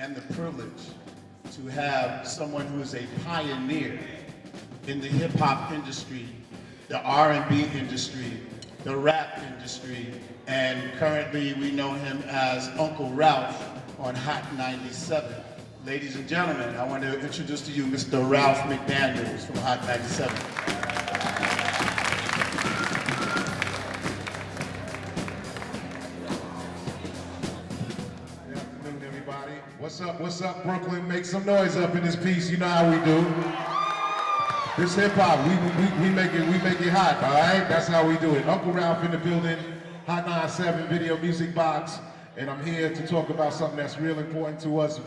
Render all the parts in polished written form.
and the privilege to have someone who is a pioneer in the hip-hop industry, the R&B industry, the rap industry, and currently we know him as Uncle Ralph on Hot 97. Ladies and gentlemen, I want to introduce to you Mr. Ralph McDaniels from Hot 97. Good afternoon, everybody. What's up, Brooklyn? Make some noise up in this piece. You know how we do. This hip hop, we make it hot, all right? That's how we do it. Uncle Ralph in the building, Hot 97 video music box, and I'm here to talk about something that's real important to us.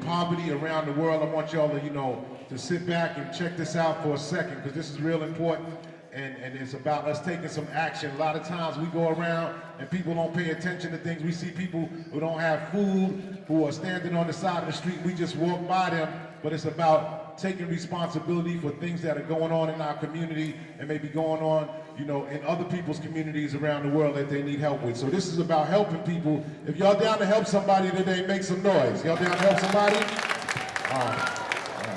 Poverty around the world. I want y'all to, to sit back and check this out for a second, because this is real important, and it's about us taking some action. A lot of times we go around and people don't pay attention to things. We see people who don't have food, who are standing on the side of the street. We just walk by them, but it's about taking responsibility for things that are going on in our community and maybe going on, in other people's communities around the world that they need help with. So this is about helping people. If y'all down to help somebody today, make some noise. Y'all down to help somebody? All right.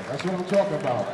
That's what I'm talking about.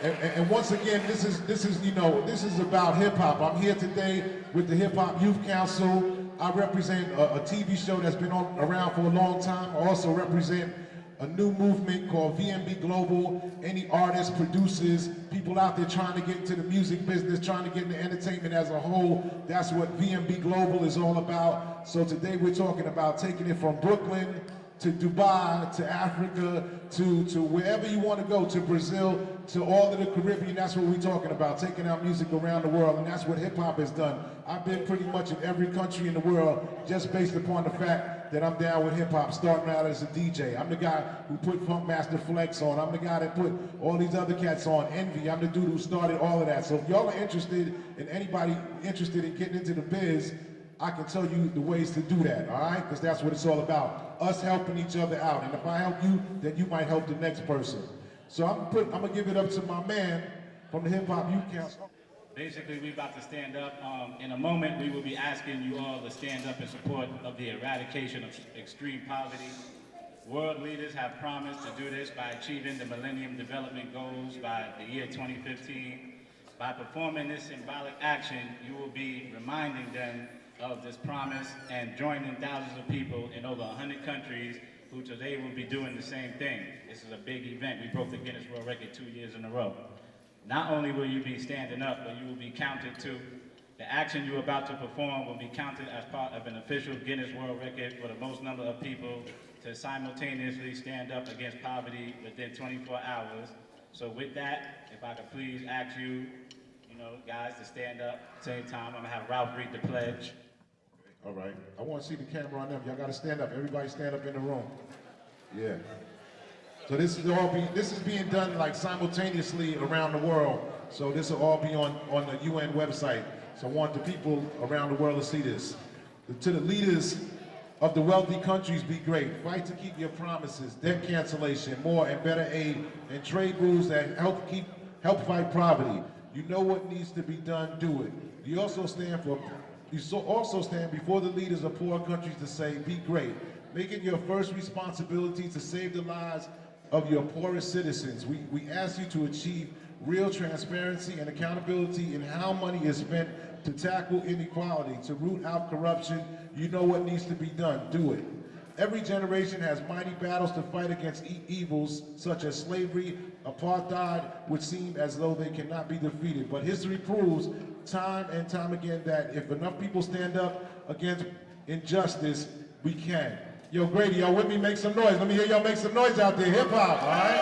And once again, this is about hip hop. I'm here today with the Hip Hop Youth Council. I represent a TV show that's been around for a long time. I also represent a new movement called VMB Global. Any artists, producers, people out there trying to get into the music business, trying to get into entertainment as a whole. That's what VMB Global is all about. So today we're talking about taking it from Brooklyn to Dubai, to Africa, to wherever you want to go, to Brazil, to all of the Caribbean. That's what we're talking about, taking our music around the world, and that's what hip-hop has done. I've been pretty much in every country in the world just based upon the fact that I'm down with hip-hop, starting out as a DJ. I'm the guy who put Funkmaster Flex on. I'm the guy that put all these other cats on, Envy. I'm the dude who started all of that. So if y'all are interested, and anybody interested in getting into the biz, I can tell you the ways to do that, all right? Because that's what it's all about, us helping each other out. And if I help you, then you might help the next person. So I'm gonna give it up to my man from the Hip Hop Youth Council. Basically, we're about to stand up. In a moment, we will be asking you all to stand up in support of the eradication of extreme poverty. World leaders have promised to do this by achieving the Millennium Development Goals by the year 2015. By performing this symbolic action, you will be reminding them of this promise and joining thousands of people in over 100 countries who today will be doing the same thing. This is a big event. We broke the Guinness World Record 2 years in a row. Not only will you be standing up, but you will be counted too. The action you're about to perform will be counted as part of an official Guinness World Record for the most number of people to simultaneously stand up against poverty within 24 hours. So with that, if I could please ask you, guys, to stand up at the same time. I'm gonna have Ralph read the pledge. All right. I want to see the camera on them. Y'all got to stand up. Everybody stand up in the room. Yeah. So this is being done like simultaneously around the world. So this will all be on the UN website. So I want the people around the world to see this. To the leaders of the wealthy countries, be great. Fight to keep your promises. Debt cancellation, more and better aid, and trade rules that help fight poverty. You know what needs to be done. Do it. You also stand before the leaders of poor countries to say, be great. Make it your first responsibility to save the lives of your poorest citizens. We ask you to achieve real transparency and accountability in how money is spent to tackle inequality, to root out corruption. You know what needs to be done. Do it. Every generation has mighty battles to fight against evils such as slavery, apartheid, which seem as though they cannot be defeated. But history proves time and time again that if enough people stand up against injustice, we can. Yo, Grady, y'all with me? Make some noise. Let me hear y'all make some noise out there. Hip hop, all right?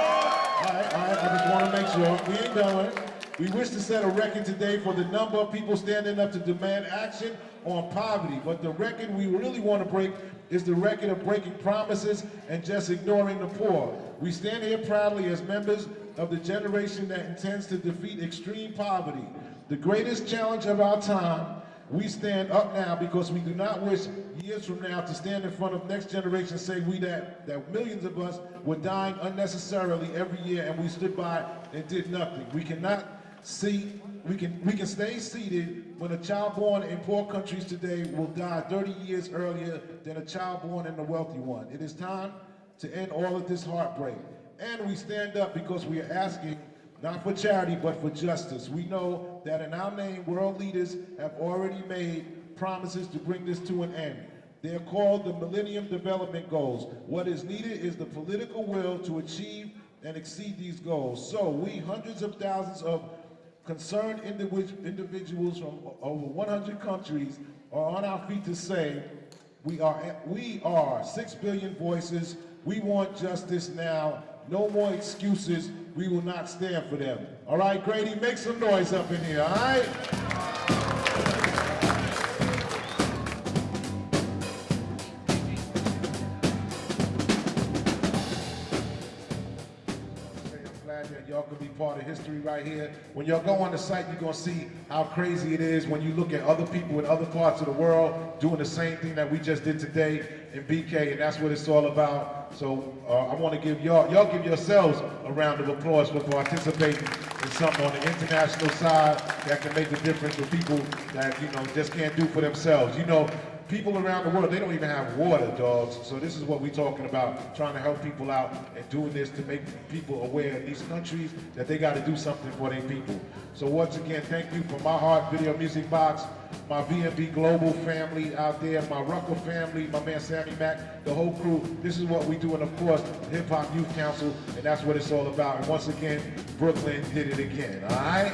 All right. I just want to make sure. We ain't done. We wish to set a record today for the number of people standing up to demand action on poverty. But the record we really want to break is the record of breaking promises and just ignoring the poor. We stand here proudly as members of the generation that intends to defeat extreme poverty. The greatest challenge of our time. We stand up now because we do not wish years from now to stand in front of next generation and say that millions of us were dying unnecessarily every year and we stood by and did nothing. We cannot seat. We can stay seated when a child born in poor countries today will die 30 years earlier than a child born in a wealthy one. It is time to end all of this heartbreak. And we stand up because we are asking not for charity, but for justice. We know that in our name, world leaders have already made promises to bring this to an end. They are called the Millennium Development Goals. What is needed is the political will to achieve and exceed these goals. So we, hundreds of thousands of concerned individuals from over 100 countries, are on our feet to say, we are 6 billion voices. We want justice now. No more excuses. We will not stand for them. All right, Grady, make some noise up in here, all right? Y'all can be part of history right here. When y'all go on the site, you're gonna see how crazy it is when you look at other people in other parts of the world doing the same thing that we just did today in BK, and that's what it's all about. So I want to give y'all give yourselves a round of applause for participating in something on the international side that can make a difference for people that, you know, just can't do for themselves. You know, people around the world, they don't even have water, dogs. So this is what we're talking about, trying to help people out and doing this to make people aware in these countries that they got to do something for their people. So once again, thank you from my heart, Video Music Box, my VMB Global family out there, my Rucker family, my man Sammy Mack, the whole crew. This is what we do, and of course, the Hip Hop Youth Council, and that's what it's all about. And once again, Brooklyn did it again, all right?